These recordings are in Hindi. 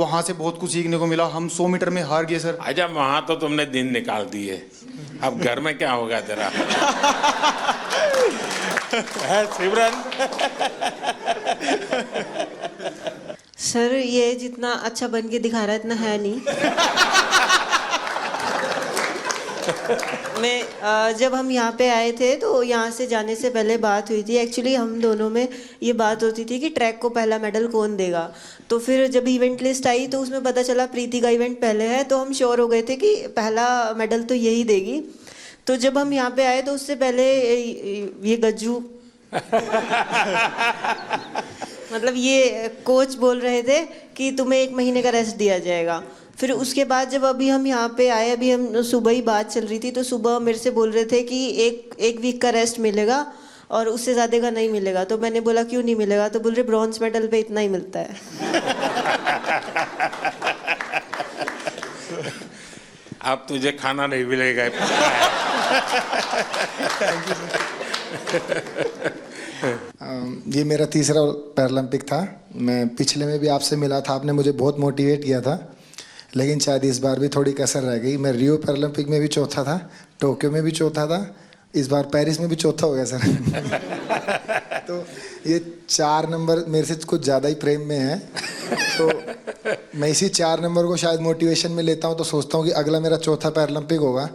वहाँ से बहुत कुछ सीखने को मिला। हम 100 मीटर में हार गए सर। अच्छा, वहाँ तो तुमने दिन निकाल दिए, अब घर में क्या होगा तेरा? है सिमरन? सर ये जितना अच्छा बन के दिखा रहा है इतना है नहीं। मैं जब हम यहाँ पे आए थे तो यहाँ से जाने से पहले बात हुई थी। एक्चुअली हम दोनों में ये बात होती थी कि ट्रैक को पहला मेडल कौन देगा। तो फिर जब इवेंट लिस्ट आई तो उसमें पता चला प्रीति का इवेंट पहले है, तो हम श्योर हो गए थे कि पहला मेडल तो यही देगी। तो जब हम यहाँ पे आए तो उससे पहले ये गज्जू मतलब ये कोच बोल रहे थे कि तुम्हें 1 महीने का रेस्ट दिया जाएगा। फिर उसके बाद जब अभी हम यहाँ पे आए, अभी हम सुबह ही बात चल रही थी, तो सुबह मेरे से बोल रहे थे कि एक वीक का रेस्ट मिलेगा और उससे ज़्यादा का नहीं मिलेगा। तो मैंने बोला क्यों नहीं मिलेगा? तो बोल रहे ब्रॉन्ज मेडल पे इतना ही मिलता है। अब तुझे खाना नहीं मिलेगा। ये मेरा तीसरा पैरालंपिक था। मैं पिछले में भी आपसे मिला था, आपने मुझे बहुत मोटिवेट किया था, लेकिन शायद इस बार भी थोड़ी कसर रह गई। मैं रियो पैरालंपिक में भी चौथा था, टोक्यो में भी चौथा था, इस बार पेरिस में भी चौथा हो गया सर। तो ये 4 नंबर मेरे से कुछ ज़्यादा ही प्रेम में है, तो मैं इसी 4 नंबर को शायद मोटिवेशन में लेता हूँ। तो सोचता हूँ कि अगला मेरा चौथा पैरालंपिक होगा।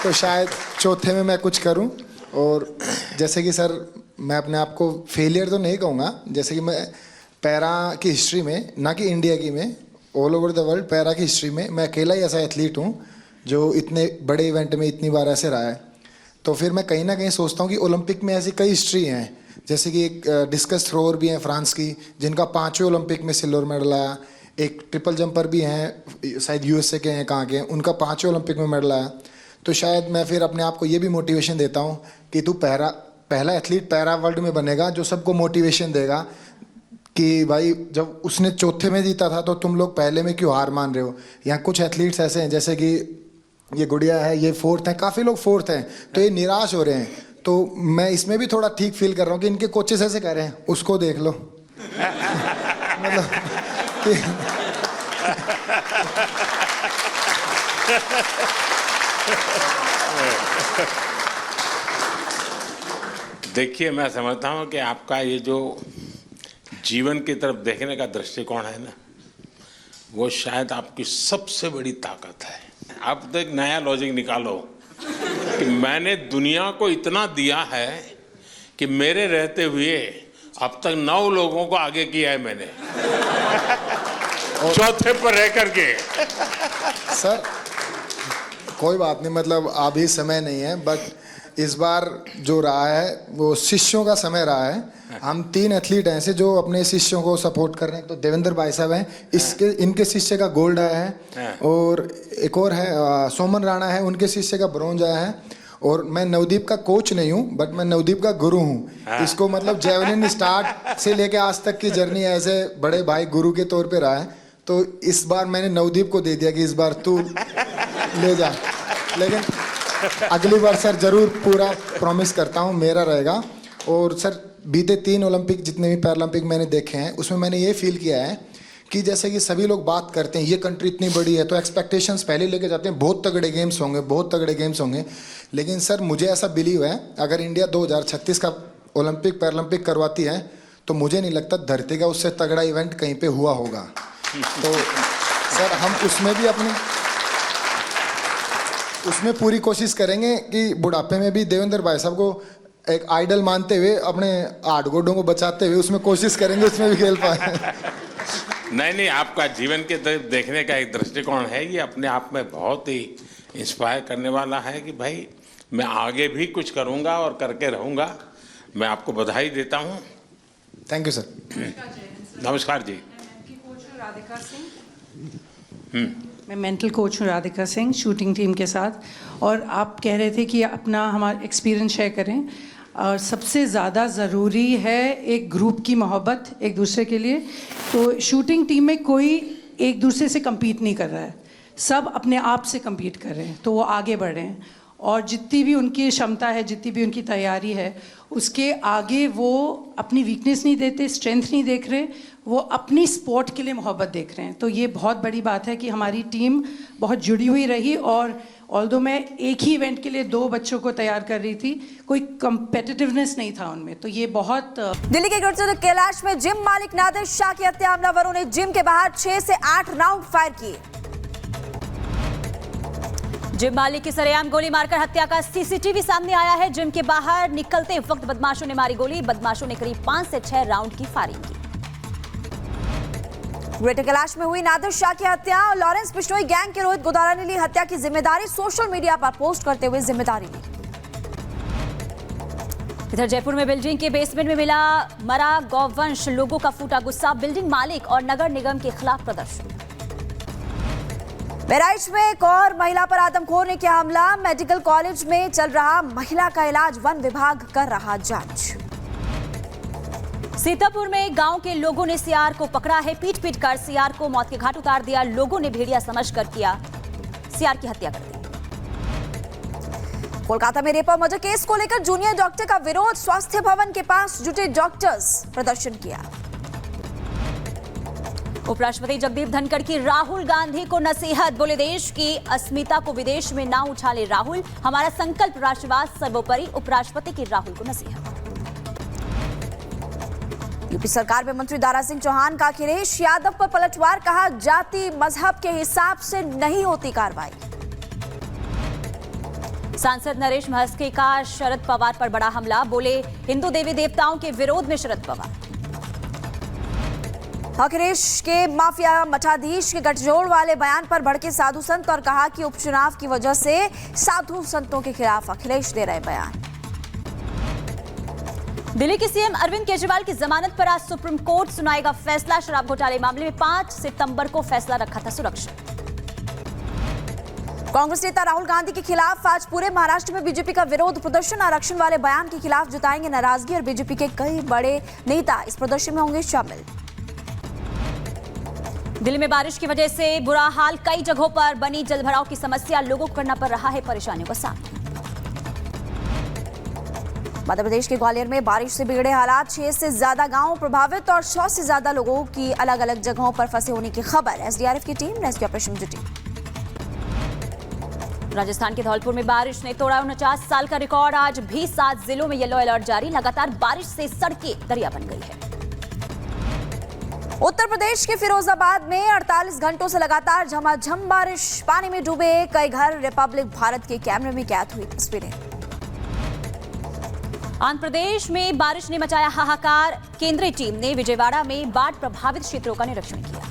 तो शायद चौथे में मैं कुछ करूं। और जैसे कि सर मैं अपने आप को फेलियर तो नहीं कहूँगा, जैसे कि मैं पैरा की हिस्ट्री में, ना कि इंडिया की में, all over the world para की हिस्ट्री में मैं अकेला ही ऐसा एथलीट हूँ जो इतने बड़े इवेंट में इतनी बार ऐसे रहा है। तो फिर मैं कहीं ना कहीं सोचता हूँ कि ओलंपिक में ऐसी कई हिस्ट्री हैं, जैसे कि एक डिस्कस थ्रोअर भी हैं फ्रांस की, जिनका 5वें ओलंपिक में सिल्वर मेडल आया। एक ट्रिपल जंपर भी हैं, शायद यूएसए के हैं, कहाँ के हैं, उनका 5वें ओलंपिक में मेडल आया। तो शायद मैं फिर अपने आप को ये भी मोटिवेशन देता हूँ कि तू पहला एथलीट पैरा वर्ल्ड में बनेगा जो सबको मोटिवेशन देगा कि भाई जब उसने चौथे में जीता था तो तुम लोग पहले में क्यों हार मान रहे हो। यहाँ कुछ एथलीट्स ऐसे हैं, जैसे कि ये गुड़िया है, ये 4th हैं, काफ़ी लोग 4th हैं, तो ये निराश हो रहे हैं। तो मैं इसमें भी थोड़ा ठीक फील कर रहा हूँ कि इनके कोचेस ऐसे कह रहे हैं, उसको देख लो। मतलब देखिए, मैं समझता हूँ कि आपका ये जो जीवन की तरफ देखने का दृष्टिकोण है ना, वो शायद आपकी सबसे बड़ी ताकत है। अब तो एक नया लॉजिक निकालो कि मैंने दुनिया को इतना दिया है कि मेरे रहते हुए अब तक 9 लोगों को आगे किया है मैंने, चौथे पर रह करके। सर कोई बात नहीं, मतलब अभी समय नहीं है, बट इस बार जो रहा है वो शिष्यों का समय रहा है। हम 3 एथलीट हैं ऐसे जो अपने शिष्यों को सपोर्ट कर रहे हैं। तो देवेंद्र भाई साहब हैं, इनके शिष्य का गोल्ड आया है, और एक और है सोमन राणा है, उनके शिष्य का ब्रॉन्ज आया है। और मैं नवदीप का कोच नहीं हूँ, बट मैं नवदीप का गुरु हूँ। इसको मतलब जेवलिन स्टार्ट से लेके आज तक की जर्नी ऐसे बड़े भाई गुरु के तौर पे रहा है। तो इस बार मैंने नवदीप को दे दिया कि इस बार तू ले जा, लेकिन अगली बार सर जरूर पूरा प्रॉमिस करता हूँ मेरा रहेगा। और सर बीते 3 ओलंपिक जितने भी पैरालंपिक मैंने देखे हैं उसमें मैंने ये फील किया है कि जैसे कि सभी लोग बात करते हैं ये कंट्री इतनी बड़ी है तो एक्सपेक्टेशंस पहले लेके जाते हैं, बहुत तगड़े गेम्स होंगे, बहुत तगड़े गेम्स होंगे। लेकिन सर मुझे ऐसा बिलीव है अगर इंडिया 2036 का ओलंपिक पैरालंपिक करवाती है तो मुझे नहीं लगता धरती का उससे तगड़ा इवेंट कहीं पे हुआ होगा। तो सर हम उसमें पूरी कोशिश करेंगे कि बुढ़ापे में भी देवेंद्र भाई साहब को एक आइडल मानते हुए अपने 8 गोडों को बचाते हुए उसमें कोशिश करेंगे उसमें भी खेल पाए। नहीं, आपका जीवन के देखने का एक दृष्टिकोण है, ये अपने आप में बहुत ही इंस्पायर करने वाला है कि भाई मैं आगे भी कुछ करूंगा और करके रहूंगा। मैं आपको बधाई देता हूं। Thank you sir. नमस्कार जी। मैं मेंटल कोच हूँ राधिका सिंह, शूटिंग टीम के साथ। और आप कह रहे थे कि अपना हमारा एक्सपीरियंस शेयर करें, और सबसे ज़्यादा ज़रूरी है एक ग्रुप की मोहब्बत एक दूसरे के लिए। तो शूटिंग टीम में कोई एक दूसरे से compete नहीं कर रहा है, सब अपने आप से compete कर रहे हैं, तो वो आगे बढ़ रहे हैं। और जितनी भी उनकी क्षमता है, जितनी भी उनकी तैयारी है, उसके आगे वो अपनी वीकनेस नहीं देते, स्ट्रेंथ नहीं देख रहे, वो अपनी स्पोर्ट के लिए मोहब्बत देख रहे हैं। तो ये बहुत बड़ी बात है कि हमारी टीम बहुत जुड़ी हुई रही। और ऑल्दो मैं एक ही इवेंट के लिए 2 बच्चों को तैयार कर रही थी, कोई कंपेटिटिवनेस नहीं था उनमें, तो ये बहुत दिल्ली के गढ़चिरौली कैलाश में जिम मालिक नादिर शाह की हत्या, हमलावरों ने जिम के बाहर 6 से 8 राउंड फायर किए। जिम मालिक की सरेआम गोली मारकर हत्या का सीसीटीवी सामने आया है। जिम के बाहर निकलते वक्त बदमाशों ने मारी गोली। बदमाशों ने करीब 5 से 6 राउंड की फायरिंग की। ग्रेटर कैलाश में हुई नादिर शाह की हत्या। लॉरेंस बिश्नोई गैंग के रोहित गोदारा ने ली हत्या की जिम्मेदारी। सोशल मीडिया पर पोस्ट करते हुए जिम्मेदारी ली। इधर जयपुर में बिल्डिंग के बेसमेंट में मिला मरा गौवंश, लोगों का फूटा गुस्सा। बिल्डिंग मालिक और नगर निगम के खिलाफ प्रदर्शन। बहराइच में एक और महिला पर आदमखोर ने किया हमला। मेडिकल कॉलेज में चल रहा महिला का इलाज, वन विभाग कर रहा जांच। सीतापुर में गांव के लोगों ने सीआर को पकड़ा है। पीट पीट कर सीआर को मौत के घाट उतार दिया। लोगों ने भेड़िया समझकर किया सीआर की हत्या कर दी। कोलकाता में रेप और मर्डर केस को लेकर जूनियर डॉक्टर का विरोध। स्वास्थ्य भवन के पास जुटे डॉक्टर्स प्रदर्शन किया। उपराष्ट्रपति जगदीप धनखड़ की राहुल गांधी को नसीहत। बोले, देश की अस्मिता को विदेश में ना उछाले राहुल, हमारा संकल्प राष्ट्रवाद सर्वोपरि। उपराष्ट्रपति की राहुल को नसीहत। यूपी सरकार में मंत्री दारा सिंह चौहान का अखिलेश यादव पर पलटवार। कहा, जाति मजहब के हिसाब से नहीं होती कार्रवाई। सांसद नरेश महस्के का शरद पवार पर बड़ा हमला। बोले, हिंदू देवी देवताओं के विरोध में शरद पवार। अखिलेश के माफिया मठाधीश के गठजोड़ वाले बयान पर भड़के साधु संत और कहा कि उपचुनाव की वजह से साधु संतों के खिलाफ अखिलेश दे रहे बयान। दिल्ली के सीएम अरविंद केजरीवाल की जमानत पर आज सुप्रीम कोर्ट सुनाएगा फैसला। शराब घोटाले मामले में 5 सितंबर को फैसला रखा था सुरक्षित। कांग्रेस नेता राहुल गांधी के खिलाफ आज पूरे महाराष्ट्र में बीजेपी का विरोध प्रदर्शन। आरक्षण वाले बयान के खिलाफ जताएंगे नाराजगी और बीजेपी के कई बड़े नेता इस प्रदर्शन में होंगे शामिल। दिल्ली में बारिश की वजह से बुरा हाल। कई जगहों पर बनी जलभराव की समस्या। लोगों को करना पड़ रहा है परेशानियों का सामना। मध्य प्रदेश के ग्वालियर में बारिश से बिगड़े हालात। 6 से ज्यादा गांव प्रभावित और 100 से ज्यादा लोगों की अलग अलग जगहों पर फंसे होने की खबर। एसडीआरएफ की टीम रेस्क्यू ऑपरेशन में जुटी। राजस्थान के धौलपुर में बारिश ने तोड़ा 49 साल का रिकॉर्ड। आज भी 7 जिलों में येलो अलर्ट जारी। लगातार बारिश से सड़कें दरिया बन गई है। उत्तर प्रदेश के फिरोजाबाद में 48 घंटों से लगातार झमाझम बारिश। पानी में डूबे कई घर। रिपब्लिक भारत के कैमरे में कैद हुई तस्वीरें। आंध्र प्रदेश में बारिश ने मचाया हाहाकार। केंद्रीय टीम ने विजयवाड़ा में बाढ़ प्रभावित क्षेत्रों का निरीक्षण किया।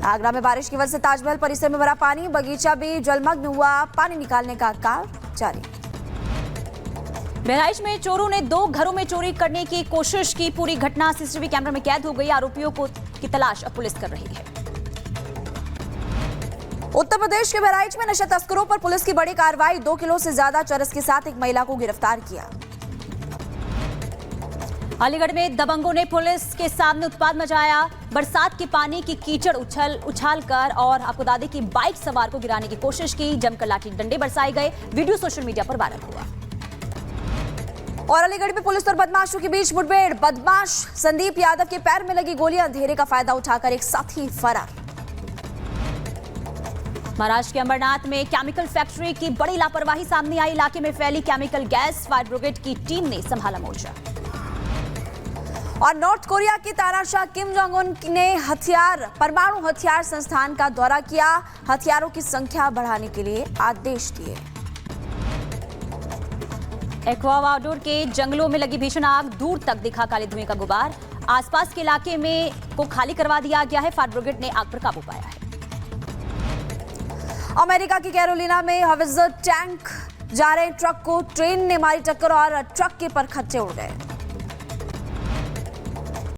आगरा में बारिश की वजह से ताजमहल परिसर में भरा पानी। बगीचा भी जलमग्न हुआ। पानी निकालने का कार्य जारी। बहराइच में चोरों ने 2 घरों में चोरी करने की कोशिश की। पूरी घटना सीसीटीवी कैमरे में कैद हो गई। आरोपियों की तलाश अब पुलिस कर रही है। उत्तर प्रदेश के बहराइच में नशा तस्करों पर पुलिस की बड़ी कार्रवाई। 2 किलो से ज्यादा चरस के साथ एक महिला को गिरफ्तार किया। अलीगढ़ में दबंगों ने पुलिस के सामने उत्पात मचाया। बरसात के पानी की कीचड़ उछाल कर और आपको बता दें कि बाइक सवार को गिराने की कोशिश की। जमकर लाठी डंडे बरसाए गए। वीडियो सोशल मीडिया पर वायरल हुआ। और अलीगढ़ में पुलिस और बदमाशों के बीच मुठभेड़। बदमाश संदीप यादव के पैर में लगी गोली। अंधेरे का फायदा उठाकर एक साथी फरार। महाराष्ट्र के अंबरनाथ में केमिकल फैक्ट्री की बड़ी लापरवाही सामने आई। इलाके में फैली केमिकल गैस। फायर ब्रिगेड की टीम ने संभाला मोर्चा। और नॉर्थ कोरिया के तानाशाह किम जोंग उन ने परमाणु हथियार संस्थान का दौरा किया। हथियारों की संख्या बढ़ाने के लिए आदेश दिए। एक्वाडोर के जंगलों में लगी भीषण आग। दूर तक दिखा काले धुएं का गुबार। आसपास के इलाके में को खाली करवा दिया गया है। फायर ब्रिगेड ने आग पर काबू पाया है। अमेरिका की कैरोलिना में हवित्जर टैंक जा रहे ट्रक को ट्रेन ने मारी टक्कर और ट्रक के परखच्चे उड़ गए।